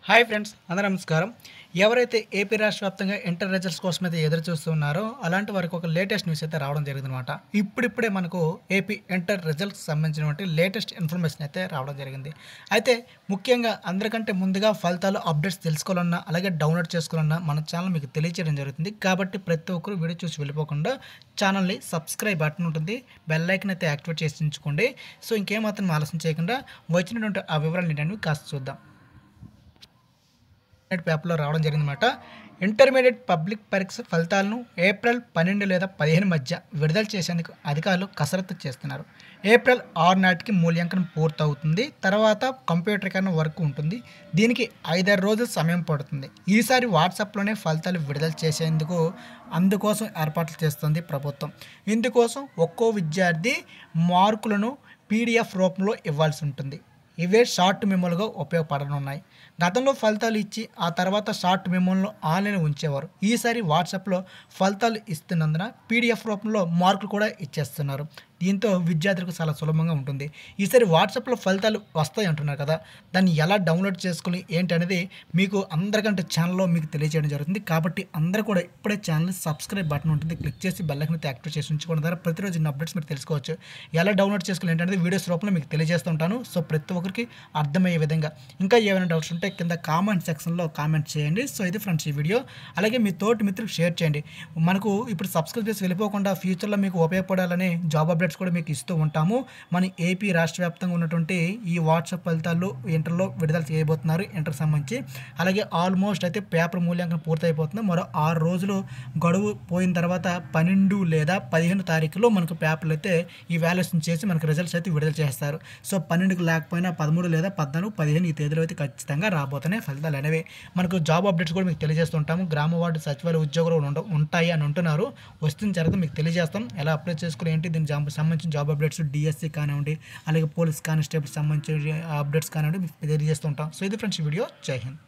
Hi friends, అందరూ నమస్కారం. ఎవరైతే ఏపీ రాష్ట్ర వ్యాప్తంగా ఇంటర్ రిజల్ట్స్ కోసం అయితే ఎదురు చూస్తున్నారో అలాంటి వారికి ఒక లేటెస్ట్ న్యూస్ అయితే రావడం జరిగిందనమాట. ఇప్పుడిప్పుడే మనకు ఏపీ ఇంటర్ రిజల్ట్స్ సంబంధించినటువంటి లేటెస్ట్ ఇన్ఫర్మేషన్ అయితే రావడం జరిగింది. అయితే ముఖ్యంగా అందరికంటే ముందుగా ఫలితాలు అప్డేట్స్ తెలుసుకోవాలన్నా, అలాగే డౌన్లోడ్ చేసుకోవాలన్నా మన ఛానల్ మీకు తెలియజేయడం జరుగుతుంది. కాబట్టి ప్రతి ఒక్కరు వీడియో చూసి వెళ్ళిపోకుండా ఛానల్ని సబ్స్క్రైబ్ బటన్ ఉంటుంది, బెల్ ఐకన్ అయితే యాక్టివేట్ చేసి ఉంచుకోండి. సో ఇంకేమాత్రం ఆలస్యం చేయకుండా వచ్చినటువంటి ఆ వివరాలు ఏంటనేవి కాస్త చూద్దాం. పేపర్లో రావడం జరిగిందన్నమాట. ఇంటర్మీడియట్ పబ్లిక్ పరీక్ష ఫలితాలను ఏప్రిల్ 12 లేదా 15 మధ్య విడుదల చేసేందుకు అధికారులు కసరత్తు చేస్తున్నారు. ఏప్రిల్ 6 నాటికి మూల్యాంకనం పూర్తవుతుంది. తర్వాత కంప్యూటరీకరణ వరకు ఉంటుంది. దీనికి 5-6 రోజులు సమయం పడుతుంది. ఈసారి వాట్సాప్లోనే ఫలితాలు విడుదల చేసేందుకు అందుకోసం ఏర్పాట్లు చేస్తుంది ప్రభుత్వం. ఇందుకోసం ఒక్కో విద్యార్థి మార్కులను పీడిఎఫ్ రూపంలో ఇవ్వాల్సి ఉంటుంది. ఇవే షార్ట్ మెమోలుగా ఉపయోగపడనున్నాయి. గతంలో ఫలితాలు ఇచ్చి ఆ తర్వాత షార్ట్ మెమోలను ఆన్లైన్ ఉంచేవారు. ఈసారి వాట్సాప్లో ఫలితాలు ఇస్తున్నందున పీడిఎఫ్ రూపంలో మార్కులు కూడా ఇచ్చేస్తున్నారు. దీంతో విద్యార్థులకు చాలా సులభంగా ఉంటుంది. ఈసారి వాట్సాప్లో ఫలితాలు వస్తాయి అంటున్నారు కదా, దాన్ని ఎలా డౌన్లోడ్ చేసుకుని ఏంటి అనేది మీకు అందరికంటే ఛానల్లో మీకు తెలియజేయడం జరుగుతుంది. కాబట్టి అందరూ కూడా ఇప్పుడే ఛానల్ని సబ్స్క్రైబ్ బటన్ ఉంటుంది, క్లిక్ చేసి బెల్ ఐకాన్ యాక్టివేట్ చేసి ఉంచుకోవడం ద్వారా ప్రతిరోజు ఇన్ని అప్డేట్స్ మీరు తెలుసుకోవచ్చు. ఎలా డౌన్లోడ్ చేసుకోవాలి ఏంటనేది వీడియోస్ రూపంలో మీకు తెలియజేస్తుంటాను. సో ప్రతి ఒక్కరికి అర్థమయ్యే విధంగా. ఇంకా ఏమైనా డౌట్స్ ఉంటే కింద కామెంట్ సెక్షన్లో కామెంట్ చేయండి. సో ఇది ఫ్రెండ్స్ ఈ వీడియో. అలాగే మీ తోటి మిత్రులకు షేర్ చేయండి. మనకు ఇప్పుడు సబ్స్క్రైబ్ చేసి వెళ్ళిపోకుండా ఫ్యూచర్లో మీకు ఉపయోగపడాలని జాబ్ అప్డేట్స్ కూడా మీకు ఇస్తూ ఉంటాము. మన ఏపీ రాష్ట్ర వ్యాప్తంగా ఉన్నటువంటి ఈ వాట్సాప్ ఫలితాలు ఇంటర్లో విడుదల చేయబోతున్నారు, ఇంటర్కి సంబంధించి. అలాగే ఆల్మోస్ట్ అయితే పేపర్ మూల్యాంకనం పూర్తయిపోతుంది. మరో 6 రోజులు గడువు పోయిన తర్వాత 12 లేదా 15 తారీఖులో మనకు పేపర్లు అయితే ఈ వాల్యుయేషన్ చేసి మనకు రిజల్ట్స్ అయితే విడుదల చేస్తారు. సో 12కి లేకపోయినా 13 లేదా 14, 15 ఈ తేదీలో అయితే ఖచ్చితంగా రాబోతున్నాయి ఫలితాలు అనేవి. మనకు జాబ్ అప్డేట్స్ కూడా మీకు తెలియజేస్తుంటాము. గ్రామ వార్డు సచివాలయ ఉద్యోగులు ఉంటాయి అని అంటున్నారు. వస్తున్న తర్వాత మీకు తెలియజేస్తాం ఎలా అప్లై చేసుకుని ఏంటి, దీనికి సంబంధించిన జాబ్ అప్డేట్స్ డిఎస్సి కానివ్వండి, అలాగే పోలీస్ కానిస్టేబుల్ సంబంధించిన అప్డేట్స్ కానివ్వండి మీకు తెలియజేస్తుంటాం. సో ఇది ఫ్రెండ్స్ ఈ వీడియో. జై హింద్.